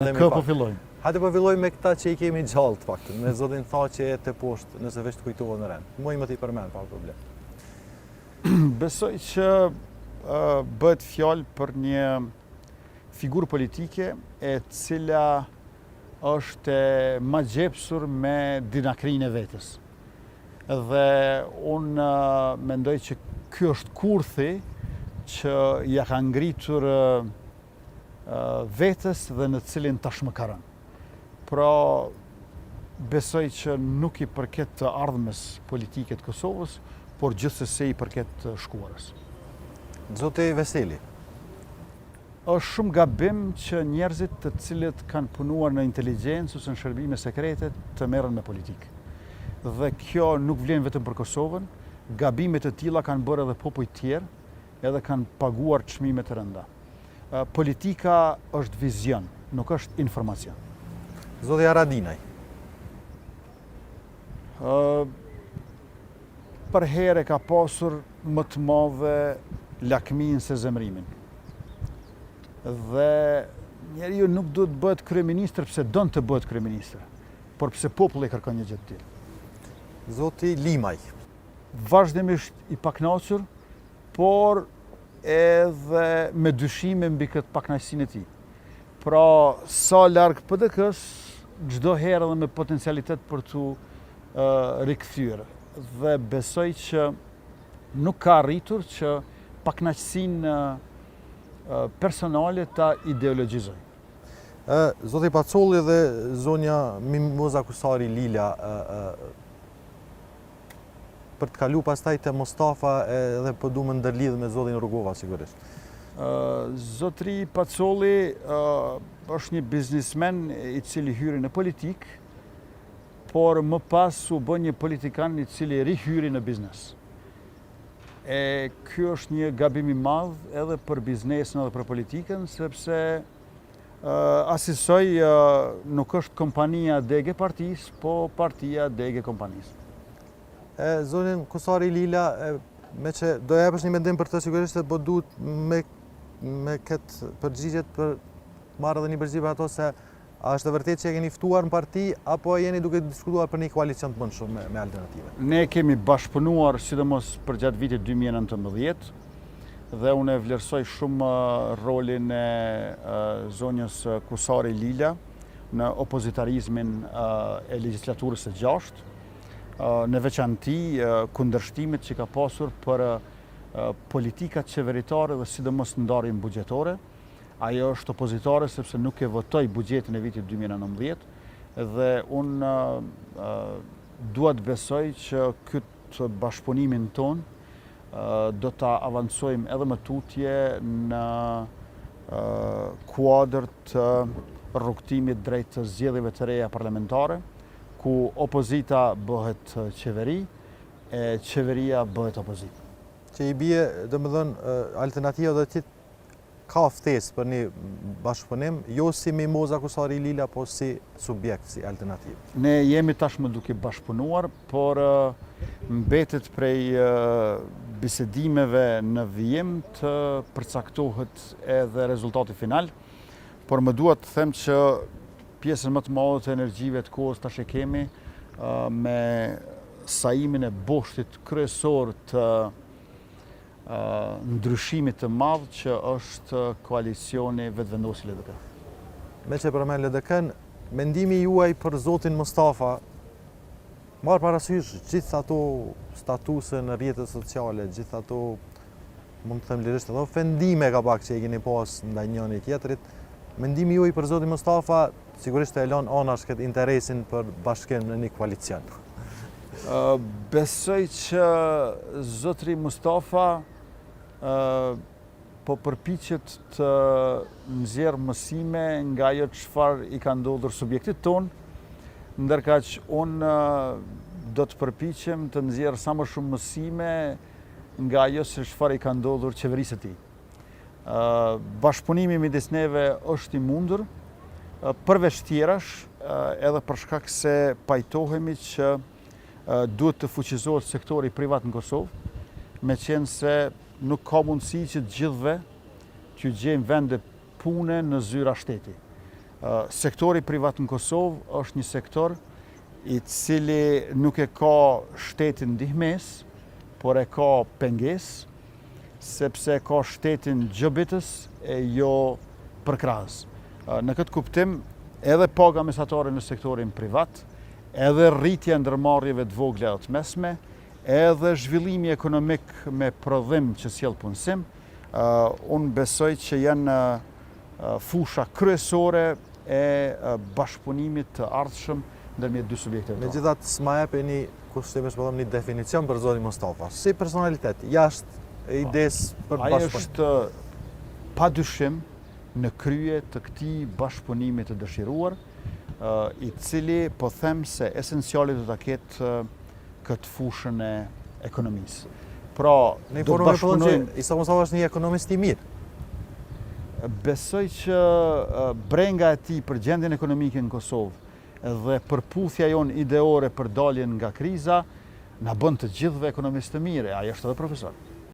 Kë po fillojmë? Hajde po fillojmë me këta që i kemi gjallë të faktën, me zotin tha që e të poshtë, nëse veç të kujtohet në rend. Muj më t'i përmend, pa problem. Besoj që bëhet fjalë për një figurë politike e cila është ma gjepsur me dinakrinë e vetës. Dhe unë mendoj që ky është kurthi që ja ka ngritur vetës dhe në cilin tashmëkaron. Pra, besoj që nuk i përket të ardhmes politike të Kosovës, por gjithsesi i përket të shkuarës. Zoti Veseli. Është shumë gabim që njerëzit të cilët kanë punuar në inteligjencë ose në shërbime sekrete të merren me politikë. Dhe kjo nuk vlen vetëm për Kosovën, gabimet e tilla kanë bërë edhe popuj tjerë, edhe kanë paguar çmime të rënda. Politika është vizion, nuk është informacion. Zoti Haradinaj. Për herë ka pasur më të madhe lakmin se zemrimin. Dhe njeriu nuk duhet të bëhet kryeministër pse don të bëhet kryeministër, por pse populli kërkon një gjë të tillë. Zoti Limaj. Vazhdimisht i pakënaqur, por edhe me dyshime mbi këtë pakënaqësinë e tij. Pra, sa larg PDK-s, çdo herë edhe me potencialitet për t'u rikthyer. Dhe besoj që nuk ka arritur që pakënaqësinë personale ta ideologjizoj. Zoti Pacolli dhe zonja Mimoza Kusari Lila, për të kalu pastaj te Mustafa edhe po du më ndërlidh me zotin Rugova sigurisht. Zotri Pacolli është një biznismen i cili hyri në politikë, por më pas u bë një politikan i cili rihyri në biznes. Ky është një gabim i madh edhe për biznesin edhe për politikën, sepse asisoj nuk është kompania dege partisë, po partia dege kompanisë. Zonin Kusari Lila, me që do japësh një mendim për të sigurisht, po duhet me këtë përgjigjet për marrë edhe një përgjigje për ato se a është e vërtet që e keni ftuar në parti, apo jeni duke diskutuar për një koalicion të mundshëm me alternative? Ne kemi bashkëpunuar sidomos për gjatë vitit 2019 dhe unë e vlerësoj shumë rolin e zonjës Kusari Lila në opozitarizmin e legjislaturës së 6, në veçanti kundërshtimet që ka pasur për politikat qeveritare dhe sidomos ndarjen buxhetore. Ajo është opozitare sepse nuk e votoi buxhetin e vitit 2019 dhe unë dua të besoj që këtë bashkëpunimin ton do ta avancojmë edhe më tutje në kuadër të rrugtimit drejt të zgjedhjeve të reja parlamentare, ku opozita bëhet qeveri, e qeveria bëhet opozitë. Që i bie, domethënë, alternativa do të ka ftesë për një bashkëpunim, jo si Mimoza Kusari Lila, po si subjekt, si alternativë. Ne jemi tashmë duke bashkëpunuar, por mbetet prej bisedimeve në vijim të përcaktohet edhe rezultati final, por më duhet të them që pjesën më të madhe të energjive të kohës tash e kemi me sajimin e boshtit kryesor të ndryshimit të madh që është koalicioni vetëvendosi LDK. Me që përmend LDK-n, mendimi juaj për zotin Mustafa, marr parasysh gjithë ato statuse në rrjetet sociale, gjithë ato, mund të them lirisht, ato ofendime ka pak që i keni pas ndaj njëri tjetrit, mendimi juaj për zotin Mustafa sigurisht e lën anash këtë interesin për bashkim në një koalicion. Besoj që zotri Mustafa po përpiqet të nxjerrë mësime nga ajo çfarë i ka ndodhur subjektit ton, ndërkaq unë do të përpiqem të nxjerr sa më shumë mësime nga ajo se çfarë i ka ndodhur qeverisë së tij. Bashkëpunimi midis neve është i mundur, përveç tjerash, edhe për shkak se pajtohemi që duhet të fuqizohet sektori privat në Kosovë, me qenë se nuk ka mundësi që të gjithëve që gjejmë vende pune në zyra shteti. Sektori privat në Kosovë është një sektor i cili nuk e ka shtetin ndihmes, por e ka pengesë, sepse ka shtetin gjëbitës e jo përkrahës. Në këtë kuptim, edhe paga mesatare në sektorin privat, edhe rritja e ndërmarrjeve të vogla dhe të mesme, edhe zhvillimi ekonomik me prodhim që sjell punësim, unë besoj që janë fusha kryesore e bashkëpunimit të ardhshëm ndërmjet dy subjekteve. Megjithatë, s'ma jepeni kushtimisht po them një definicion për zonin Mustafa. Si personalitet, jashtë idesë për Ai bashkëpunim. është padyshim në krye të këtij bashkëpunimi të dëshiruar, i cili po them se esenciali do ta ketë këtë fushën e ekonomisë. Pra, Në do të informoj bashkëpunojmë. Isa Mustafa është një ekonomist i mirë. Besoj që brenga e tij për gjendjen ekonomike në Kosovë dhe përputhja jon ideore për daljen nga kriza na bën të gjithëve ekonomistë të mirë, ai është edhe profesor.